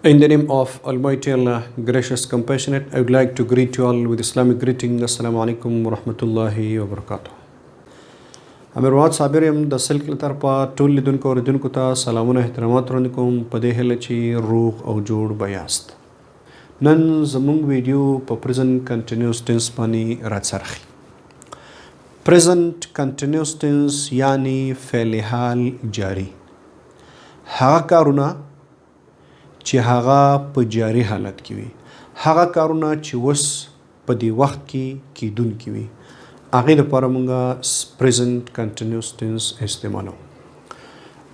In the name of Almighty Allah, gracious, compassionate, I would like to greet you all with Islamic greeting. Assalamu alaikum wa rahmatullahi wa barakatuh. امروات صابر يم د سلک لطرفه ټول لیدونکو او اوریدونکو ته سلامونه احترامات وړاندې کوم په دې هیله چې روغ او جوړ به یاست. نن زموږ ویډیو په پریزنت کنټینیوس ټینس باندې راڅرخي. پریزنت کنټینیوس ټینس یعنی فعل حال جاری. هغه کارونه چې هغه په جاری حالت کې وي، هغه کارونه چې اوس په دې وخت کې کیدونکي وي، هغې دپاره مونږ پریزنت کنټینیوس ټینس استعمالو.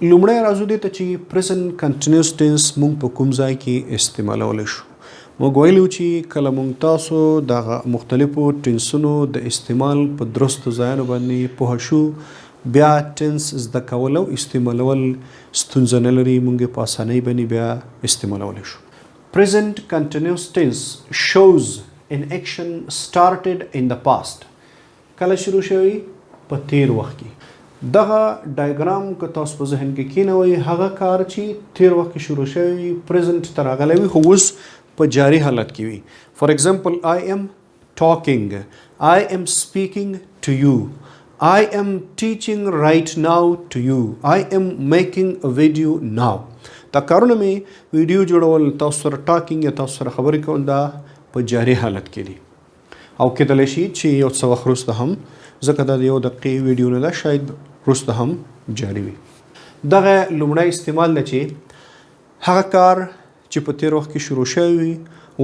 لومړی راځو دې ته چې پریزنت کنټینیوس ټینس مونږ په کوم ځای کې استعمالولی شو. موږ ویلو چې کله مونږ تاسو دغه مختلفو ټینسونو د استعمال په درستو ځایونو باندې پوه شو، بیا ټینس زده کول او استعمالول ستونزه نه لري، مونږ په اسانۍ باندې بیا استعمالولی شو. پریزنت کنټینیوس ټینس shows an action started in the past. کله شروع شوی؟ په تیر وخت کې. دغه ډایګرام که تاسو په ذهن کې کینوئ، هغه کار چې تیر وخت کې شروع شوی پریزنت ته راغلی وي خو اوس په جاری حالت کې وي. فار ایگزامپل I am talking, I am speaking to you, I am teaching right now to you, I am making a video now. دا کارونه مې ویډیو جوړول، تاسو سره ټاکینګ یا تاسو سره خبرې کول، دا په جاری حالت کې دي او کېدلی شي چې یو څه وخت وروسته هم، ځکه دا د یو دقیقې ویډیو نه ده، شاید وروسته هم جاری وي. دغه لومړی استعمال ده چې هغه کار چې په تیر وخت کې شروع شوی وي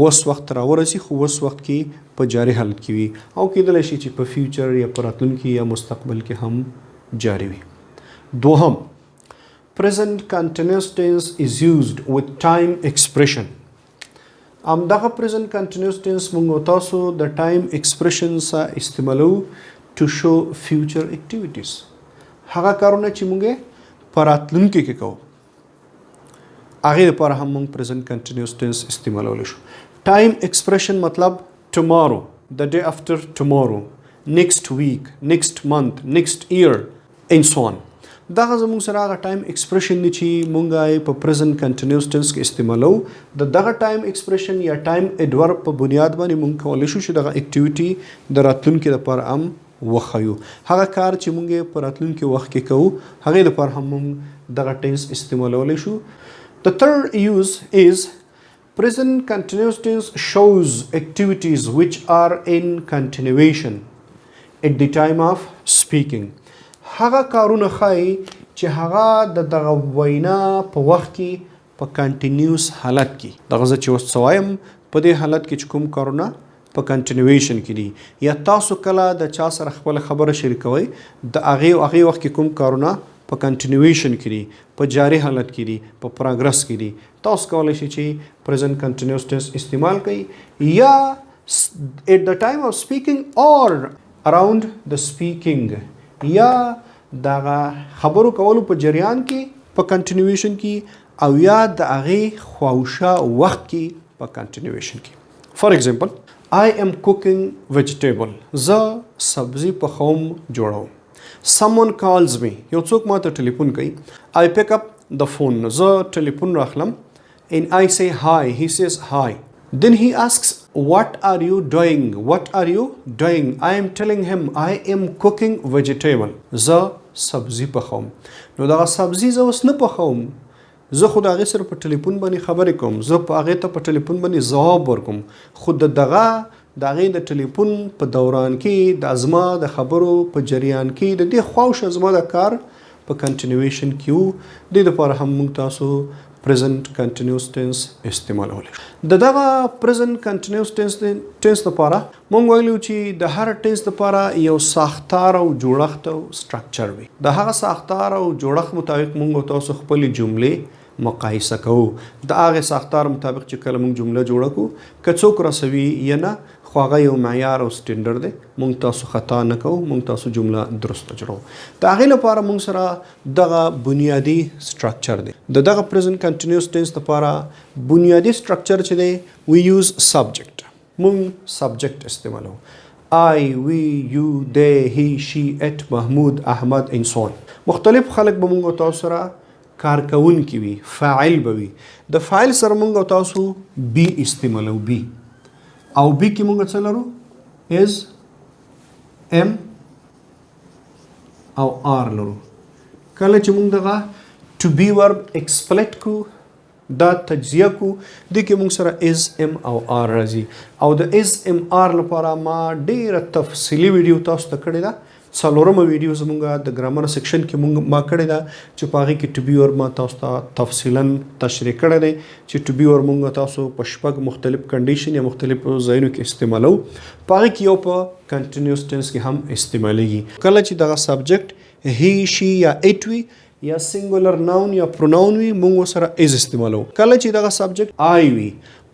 اوس وخت راورسي خو اوس وخت کې په جاری حالت کې وي او کېدلی شي چې په فیوچر یا په راتلونکي یا مستقبل کې هم جاری وي. دوهم، present continuous tense is used with time expression. دغه present continuous tense موږ تاسو د time expression سره استعمالو to show future activities. هغه کارونه چې موږ په راتلونکي کې کوو، هغې لپاره هم موږ present continuous tense استعمالولی شو. time expression مطلب tomorrow, the day after tomorrow, next week, next month, next year and so on. دغه زموږ سره هغه ټایم ایکسپریشن دی چې مونږ یې په پریزنت کنټینیوس ټینس کې استعمالو. دغه ټایم ایکسپریشن یا ټایم ایډورب په بنیاد باندې مونږ کولی شو چې دغه اکټیویټي د راتلونکي لپاره هم وښیو. هغه کار چې مونږ یې په راتلونکي وخت کې کوو، هغې لپاره هم مونږ دغه ټینس استعمالولی شو. The third use is present continuous tense shows activities which are in continuation at the time of speaking. هغه کارونه ښایي چې هغه د دغه وینا په وخت کې په کنټینیوس حالت کې، دغه زه چې اوس څه وایم په دې حالت کې چې کوم کارونه په کنټینیویشن کې دي، یا تاسو کله د چا سره خپله خبره شریکوئ د هغې وخت کې کوم کارونه په کنټینیویشن کې دي، په جاری حالت کې دي، په پروګرس کې دي، تاسو کولی شئ چې پریزنت کنټینیوس ټینس استعمال کړئ، یا at the time of speaking or around the speaking، یا دغه خبرو کولو په جریان کې په کنټینیویشن کې، او یا د هغې خواوشا وخت کې په کنټینیویشن کې. فار ایگزامپل I am cooking vegetable، زه سبزي پخوم جوړوم. someone calls me، یو څوک ما ته ټلیفون کوي. I pick up the phone، زه ټلیفون راخلم. and I say hi، he says hi. then he asks what are you doing، what are you doing. I am telling him I am cooking vegetable، زه سبزي پخوم. نو دغه سبزي زه اوس نه پخوم، زه خو د هغې سره په ټلیفون باندې خبرې کوم، زه په هغې ته په ټلیفون باندې ځواب ورکوم، خو د هغې د ټلیفون په دوران کې د زما د خبرو په جریان کې د دې خواوشا زما د کار په کنټینیویشن کې وو. دې دپاره هم موږ تاسو پریزنت کنټینیوس ټینس استعمالولی شو. دغه پریزنت کنټینیوس ټینس دپاره موږ ویلو چې د هر ټینس دپاره یو ساختار او جوړښت او سټرکچر وي. د هغه ساختار او جوړښت مطابق موږ تاسو خپلې جملې مقایسه کوو. د هغې ساختار مطابق چې کله موږ جمله جوړه کوو، که څوک رسوي یا نه، خو هغه یو معیار او سټینډرډ دی، موږ تاسو خطا نه کوو، موږ تاسو جمله درسته جوړوو. د هغې لپاره موږ سره دغه بنیادي سټرکچر دی. دغه پریزنت کنټینیوس ټینس لپاره بنیادي سټرکچر چې دی، وی یوز سبجیکټ، موږ سبجیکټ استعمالوو. I، we، you، they، he، she، it، محمود، احمد and so on. مختلف خلک به موږ تاسو سره کارکونکي وي، فاعل به وي. د فاعل سره موږ او تاسو بی استعمالو. بی او بی کې موږ څه لرو؟ از، ام او آر لرو. کله چې موږ دغه ټو بی ورب ایکسپلیټ کو، دا تجزیه کو، دې کې موږ سره از، ام او آر راځي. او د از ام آر لپاره ما ډیره تفصیلي ویډیو تاسو ته کړې ده. څلورمه ویډیو زموږ د ګرامر سیکشن کې ما کړې ده چې په هغې کې ټو بی ورب ما تاسو ته تفصیلا تشریح کړی دی چې ټو بی ورب موږ تاسو په شپږ مختلف کنډیشن یا مختلفو ځایونو کې استعمالو. په هغې کې یو په کنټینیوس ټینس کې هم استعمالیږي. کله چې دغه سبجیکټ هی، شي یا ایټ وي یا سنګولر ناون یا پروناون وي، موږ سره از استعمالو. کله چې دغه سبجیکټ آی وي،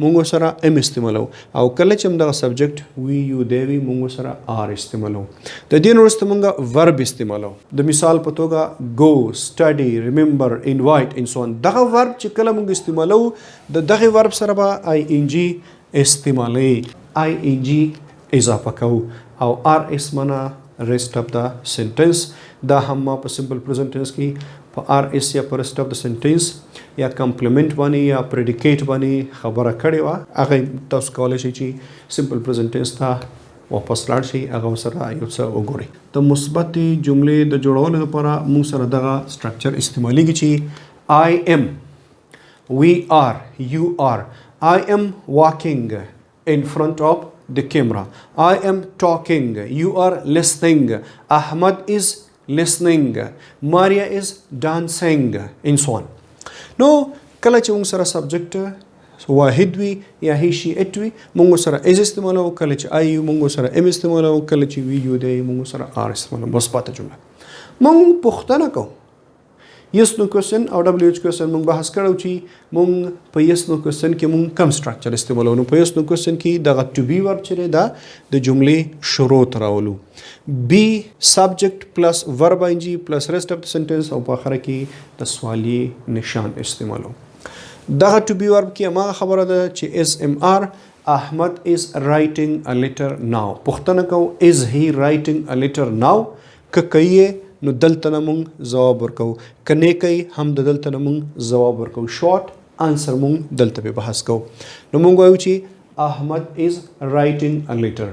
موږ سره ام استعمالو. او کله چې دغه سبجیکټ وی، یو، دی وي، موږ سره آر استعمالو. د دې نه وروسته موږ ورب استعمالو. د مثال په توګه گو، سټډي، ریممبر، انوایټ ان سو آن. دغه ورب چې کله موږ استعمالو، د دغه ورب سره به آی ان جی استعمالي، آی ان جی اضافه کوو. او آر اس معنا rest of the sentence. دا هم ما په سمپل پریزنټ ټینس کې په آر اس یا په rest of the sentence یا کمپلیمنٹ باندې یا پریډیکیټ باندې خبره کړې وه. هغه تاسو کولی شئ چې سمپل پریزنټ ټینس ته واپس لاړ شئ، هغه سره یو څه وګورئ. د مثبتې جملې د جوړولو لپاره موږ سره دغه سټرکچر استعمالیږي چې I am, we are, you are. I am walking in front of the camera. I am talking. You are listening. Ahmad is listening. Maria is dancing. And so on. No, کله چې موږ سره سبجیکټ واحد وي یا هی، شي، ایټ وي، موږ سره از استعمالو. کله چې آی یو، موږ سره ام استعمالو. کله چې وی، یو، دی، موږ سره آر استعمالو. مثبته جمله. موږ پوښتنه کوو. یس نو کوېسچن او ډبلیو ایچ کوېسچن موږ بحث کړو چې موږ په یس نو کوېسچن کې موږ کم سټرکچر استعمالو. نو په یس نو کوېسچن کې دغه ټو بی ورب چې دی دا د جملې شروع ته راولو. بی سبجیکټ پلس ورب ان جی پلس ریسټ اف د سنټنس او په آخره کې د سوالیې نشان استعمالو. دغه ټو بی ورب کې هماغه خبره ده چې از ام آر. احمد از رایټینګ ا لیټر ناو. پوښتنه کوو از هی رایټینګ ا لیټر ناو. که کوي نو دلته نه مونږ ځواب ورکوو، که نه کوي هم د دلته نه مونږ ځواب ورکوو. شارټ آنسر مونږ دلته به بحث کوو. نو مونږ وایو چې احمد از رایټینګ ا لیټر.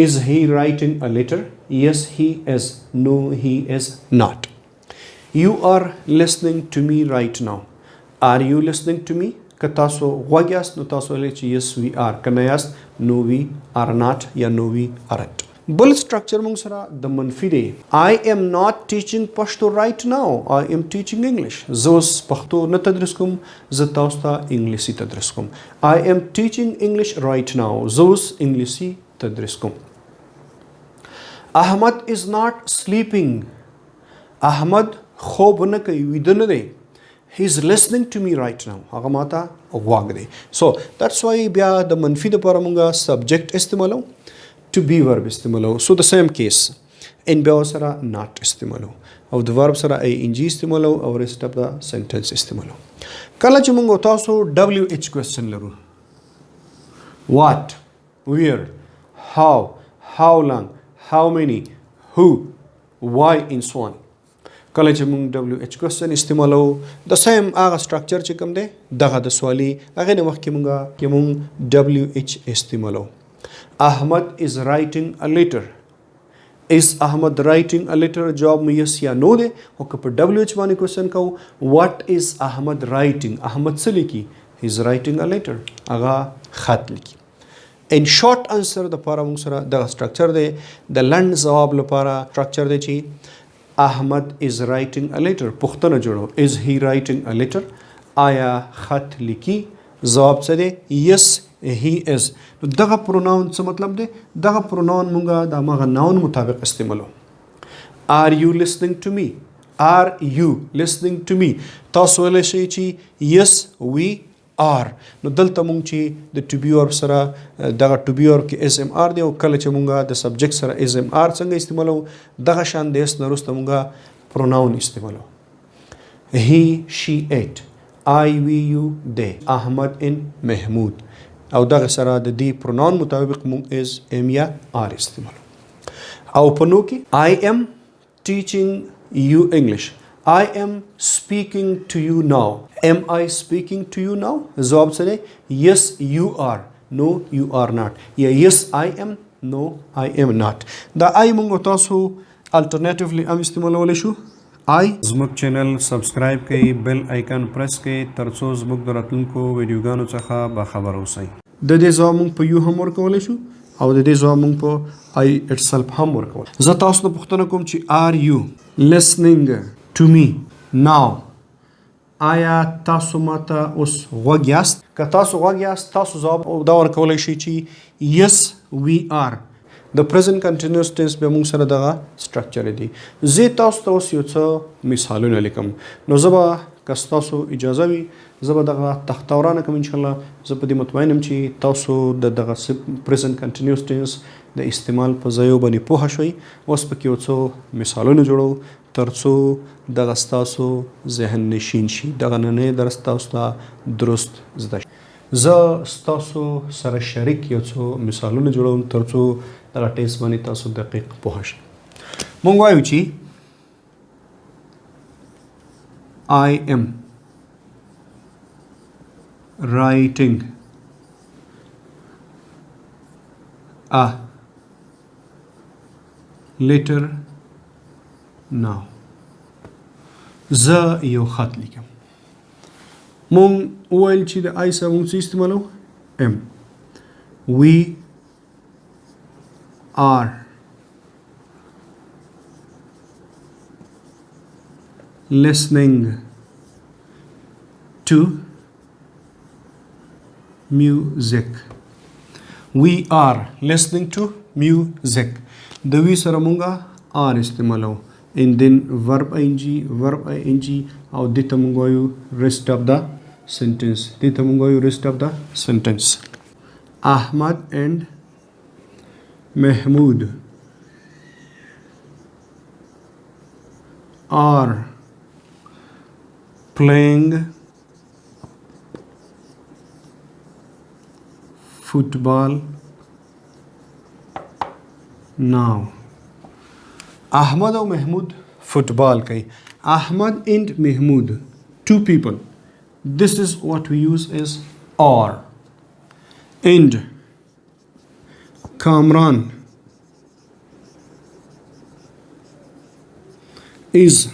از هی رایټینګ ا لیټر؟ یس هی از. نو هی از ناٹ. یو آر لسننګ ټو می رایټ ناو. آر یو لسننګ ټو می؟ که تاسو غوږ یاست نو تاسو ویلی چې یس وی آر. که نه یاست نو وی آر ناٹ یا نو وی آرنټ. بل سټرکچر موږ سره د منفي دی. I am not teaching پښتو right now. I am teaching English. زه اوس پښتو نه تدریس کوم، زه تاسو ته انګلیسي تدریس کوم. I am teaching English right now. زه اوس انګلیسي تدریس کوم. احمد is not sleeping. احمد خوب نه کوي، ویده نه دی. He is listening to me right now. هغه ماته غوږ دی. So that's why بیا د منفي دپاره موږ سبجیکټ استعمالو، to be verb استعمالو. So the same case in بیا سره not استعمالو او د verb سره ing استعمالو او rest of the sentence استعمالو. کله چې موږ تاسو WH question لرو، what, where, how long, how many, who, why and so on. کله چې موږ WH question استعمالو د سیم هغه سټرکچر چې کوم دی دغه د سوالي هغې نه مخکې موږ WH استعمالو. Ahmad is writing a letter. Is Ahmad writing a letter? جواب مو yes یا no دی. او که په WH باندې کوېسچن کوو what is Ahmad writing؟ احمد څه لیکي؟ he is writing a letter. هغه خط لیکي. in short answer دپاره موږ سره دغه سټرکچر دی. د لنډ ځواب لپاره سټرکچر دی چې Ahmad is writing a letter. پوښتنه جوړو is he writing a letter؟ آیا خط لیکي؟ ځواب څه دی؟ yes he is. دغه پروناون څه مطلب دی؟ دغه پروناون مونږه د هغه ناون مطابق استعمالو. are you listening to me؟ are you listening to me؟ تاسو ویلی شئ چې yes we are. نو دلته مونږ چې د to be verb سره دغه to be verb کې اس ام آر دی او کله چې مونږه د سبجیکټ سره اس ام آر څنګه استعمالو دغه شان د اس نه وروسته مونږه پروناون استعمالو. he she ate. I we you they. Ahmad and Mahmood. او دغه سره د دې پروناون مطابق مونږ از ام یا آر استعمالو. او په نو کې I am teaching you English. I am speaking to you now. Am I speaking to you now? जवाब से दे yes you are, no you are not. या yes I am, no I am not. دا I منگو تاسو alternatively ام استعمالولی شو. I زموږ چینل سبسکرایب کړئ، بیل آیکن پریس کړئ ترڅو زموږ د راتلونکو ویډیوګانو څخه باخبر اوسئ. د دې ځواب موږ په یو هم ورکولی شو او د دې ځواب موږ په I itself هم ورکول. زه تاسو نه پوښتنه کوم چې are you listening to me now؟ آیا تاسو ماته اوس غوږ یاست؟ که تاسو غوږ یاست تاسو ځواب دا ورکولی شئ چې yes we are. د present continuous tense به موږ سره دغه structure دی. زه تاسو ته اوس یو څه مثالونه لیکم، نو زه به که ستاسو اجازه وي زه به دغه تخته ورانه کړم انشاءالله. زه په دې مطمئن یم چې تاسو د دغه present continuous tense د استعمال په ځایو باندې پوه شئ. اوس پکې یو څو مثالونه جوړو ترڅو دغه ستاسو ذهن نشین شي، دغه نننی درس تاسو ته درست زده شي. زه ستاسو سره شریک یو څو مثالونه جوړوم ترڅو دغه ټیسټ باندې تاسو دقیق پوه شئ. مونږ وایو چې I am writing a letter now. زه یو خط لیکم. مونږ وویل چې د I سره مونږ څه استعمالو؟ am. We are listening to music. We are listening to music. د وی سره مونږه are استعمالو and then verb ing او دې ته مونږ وایو rest of the sentence. دې ته مونږ وایو rest of the sentence. Ahmad and Mahmood are playing football now. Ahmad or Mahmood football kai. Ahmad and Mahmood, two people. This is what we use as are. And Kamran is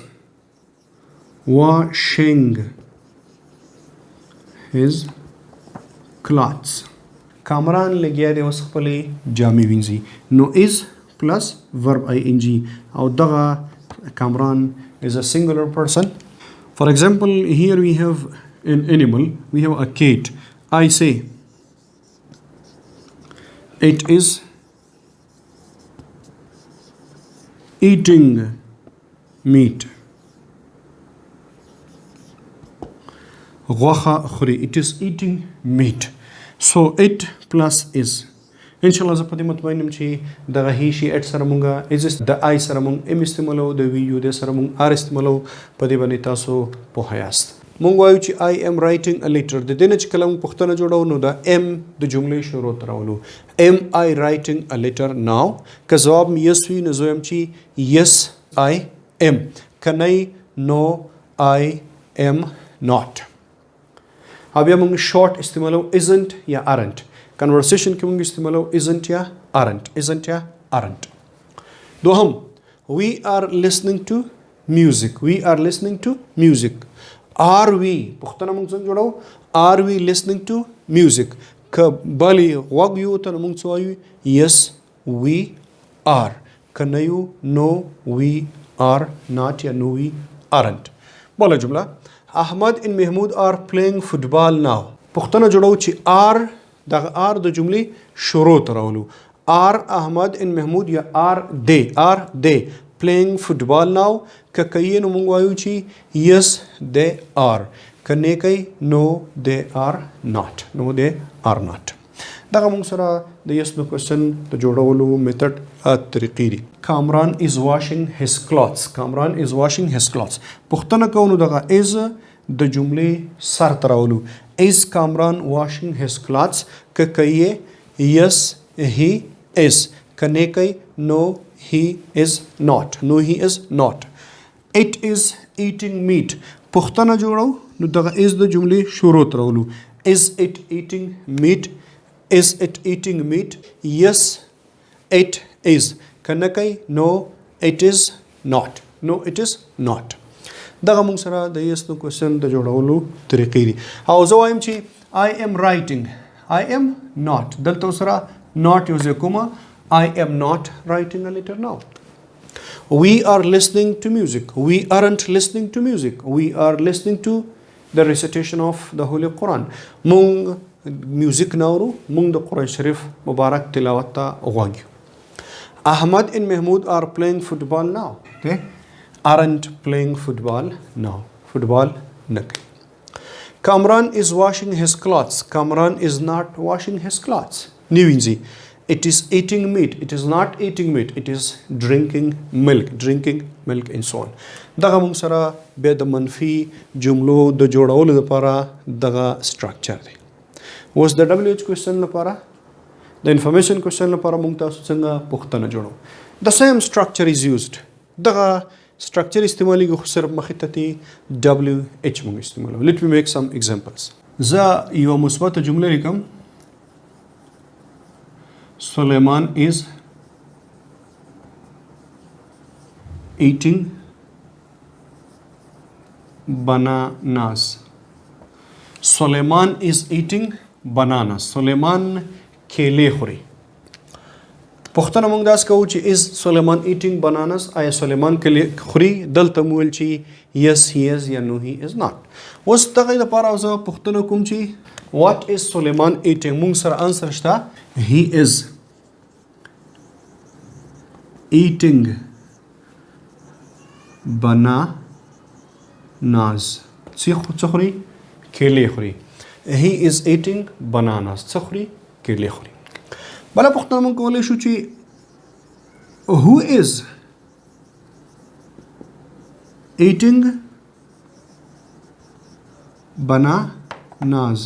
washing his clothes. Kamran لګیا دی اوس خپلې جامې وینځي. نو is plus verb ing او دغه Kamran is a singular person. For example, here we have an animal. We have a cat. I say it is eating meat. غوښه خوري. It is eating meat. So it plus is. انشاءالله زه په دې مطمئن یم چې دغه هی شي اټ سره مونږه از د آی سره مونږ ام استعمالو، د وی یو د سره مونږ آر استعمالو. په دې باندې تاسو پوه یاست. مونږ وایو چې I am writing a letter. د دې نه چې کله مونږ پوښتنه جوړو نو د ام د جملې شروع ته راولو. Am I writing a letter now؟ که ځواب مې یس وي نو زه وایم چې yes I am. که نه no I am not. او بیا مونږ short استعمالو isn't یا aren't. Conversation کې مونږ استعمالو isn't یا aren't. دوهم we are listening to music. Are we پوښتنه مونږ څنګه جوړو؟ Are we listening to music؟ که بلی غوږ یو ته مونږ څه وایو؟ yes we are. که نه یو no we are not یا no we aren't. بله جمله Ahmad and Mahmood are playing football now. پوښتنه جوړو چې are دغه آر د جملې شروع ته راولو. آر احمد ان محمود یا آر دے پلیئنگ فوټبال ناو. که کوي نو موږ وایو چې یس دے آر. که نه کوي نو دے آر ناٹ. دغه موږ سره د یس نو کوېسچن د جوړولو میتھډ طریقې دي. کامران از واشنګ هیز کلاتس. پوښتنه کوو نو دغه از د جملې سر ته راولو. Is Kamran washing his clothes؟ که کوي yes he is. که نه کوي no he is not. It is eating meat پوښتنه جوړو نو دغه is د جملې شروع ترولو is it eating meat is it eating meat yes it is کنه کوي no it is not no it is not دغه موږ سره د yes no question د جوړولو طریقې دي او زه وایم چې I am writing I am not دلته سره not یو ځای کومه I am not writing a letter now We are listening to music. We aren't listening to music. We are listening to the recitation of the Holy Quran. مونږ میوزیک ناورو مونږ د قرآن شریف مبارک تلاوت ته غواړو Ahmad and Mahmood are playing football now. Okay? Aren't playing football now. Football نه کوي Kamran is washing his clothes. Kamran is not washing his clothes. نیوینځي It is eating meat. It is not eating meat. It is drinking milk. Drinking milk and so on. دغه موږ سره بیا د منفي جملو د جوړولو لپاره دغه structure دی. اوس د WH question لپاره د information question لپاره موږ تاسو څنګه پوښتنه جوړو. The same structure is used. دغه structure استعمالېږي خو صرف مخې ته WH موږ استعمالوو. Let me make some examples. زه یو مثبت جمله لیکم Suleiman is eating bananas. Suleiman is eating bananas. Suleiman کیلې خوري. پوښتنه موږ داس کوو چې is Suleiman eating bananas؟ آیا سلیمان کیلې خوري؟ دلته مو ویل چې yes he is یا no he is not. اوس دغه لپاره زه پوښتنه کوم چې what is Suleiman eating؟ موږ سره انسر شته he is eating bananas. څه خوري؟ کیلې خوري. He is eating bananas. څه خوري؟ کیلې خوري. بله پوښتنه موږ کولی شو چې who is eating bananas؟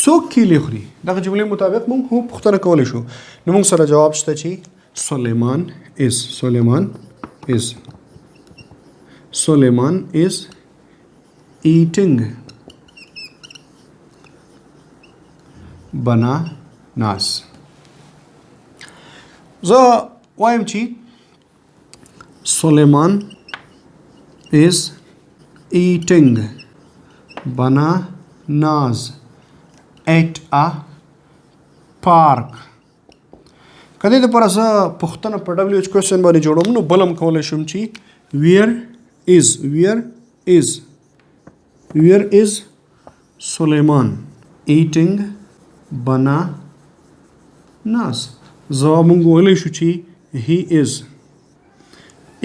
څوک کیلې خوري؟ دغه جملې مطابق موږ هو پوښتنه کولی شو. نو موږ سره جواب شته چې Suleiman is eating bananas. زه وایم چې Suleiman is eating bananas at a park. کله د پر زه پوښتنه په WH question باندې جوړوم نو بلم کولی شم چې where is Suleiman eating bananas؟ زه مونږ ویلی شو چې he is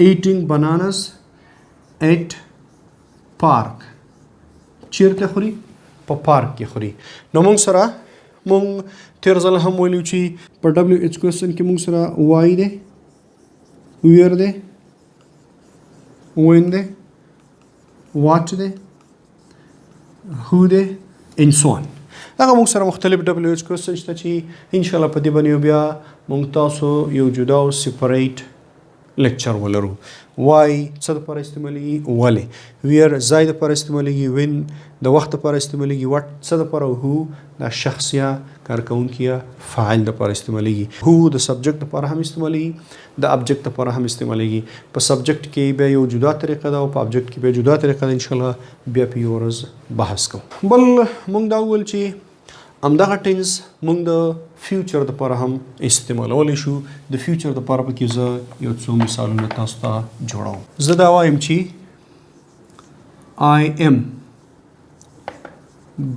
eating bananas at park. چیرته خوري؟ په پارک کې خوري. نو مونږ سره مونږ تیر ځل هم ویلو چې په WH question کې مونږ سره why دی where دی when دی what دی who دی and so on. هغه مونږ سره مختلف WH question شته چې ان شاء الله په دې باندې بیا مونږ تاسو یو جدا او سپریټ لیکچر ولرو. why څه لپاره استعمالېږي؟ ولې؟ where ځای لپاره استعمالېږي؟ when د وخت لپاره استعمالېږي؟ what څه لپاره؟ who د شخص یا کارکونکي یا فاعل لپاره استعمالېږي؟ who د سبجیکټ لپاره هم استعمالېږي، د ابجیکټ لپاره هم استعمالېږي. په سبجیکټ کې بیا یو جدا طریقه ده او په ابجیکټ کې بیا جدا طریقه ده. ان شاء الله بیا په یو ورځ بحث کوو. بل مونږ دا وویل چې همدغه ټینس مونږ د فیوچر دپاره هم استعمالولی شو. د فیوچر دپاره پکې زه یو څو مثالونه تاسو ته جوړوم. زه دا وایم چې I am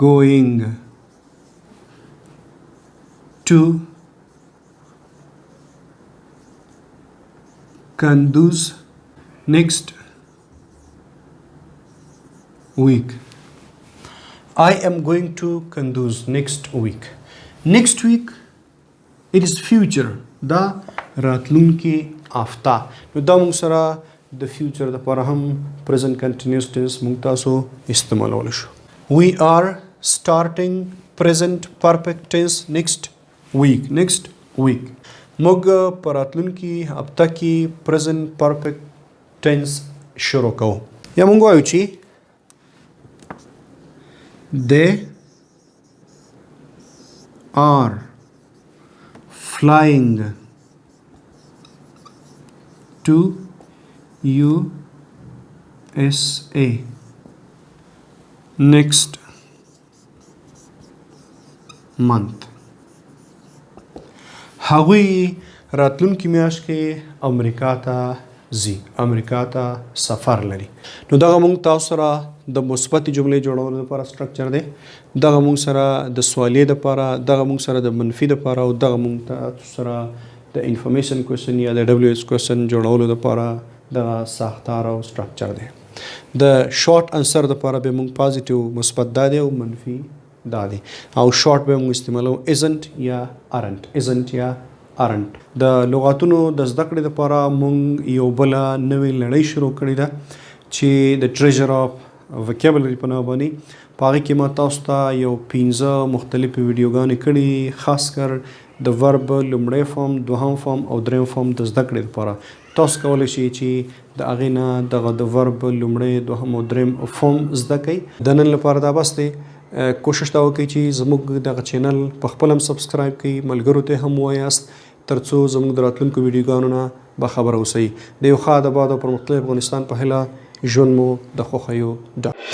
going to Kunduz next week. I am going to Kunduz next week. Next week it is future. دا راتلونکي هفته. نو دا موږ سره د فیوچر دپاره هم present continuous tense موږ تاسو استعمالولی شو. We are starting present perfect tense next week. موږ په راتلونکي هفته کې present perfect tense شروع کوو. یا مونږ وایو چې they are flying to USA next month. هغوی راتلونکي میاشت کې امریکا ته ځي، امریکا ته سفر لري. نو دغه مونږ تاسو سره د مثبتې جملې جوړولو لپاره سټرکچر دی، دغه مونږ سره د سوالیې دپاره، دغه مونږ سره د منفي دپاره او دغه مونږ تاسو سره د انفارمیشن کوېسچن یا د WH کوېسچن جوړولو دپاره دغه ساختار او سټرکچر دی. د شارټ انسر دپاره به مونږ پازیټیو مثبت دا دی او منفي دا دی، او شارټ به مونږ استعمالو isn't یا aren't، isn't یا aren't. د لغاتونو د زده کړې دپاره مونږ یو بله نوې لړۍ شروع کړې ده چې د ټریژر آف وکیبلري په نامه باندې. په هغې کې ما تاسو ته یو 15 مختلفې ویډیوګانې کړي، خاص کر د ورب لومړی فارم، دوهم فارم او دریم فارم د زده کړې لپاره. تاسو کولی شئ چې د هغې نه دغه د ورب لومړی، دوهم او دریم فارم زده کړئ. د نن لپاره دا بس دی. کوشش دا وکړئ چې زموږ دغه چینل په خپل هم سبسکرایب کړئ، ملګرو ته هم ووایاست، تر څو زموږ د راتلونکو ویډیوګانو نه باخبره اوسئ. د یو ښه، آباد او پرمختللي افغانستان په هیله ژوند مو د خوښیو ډک.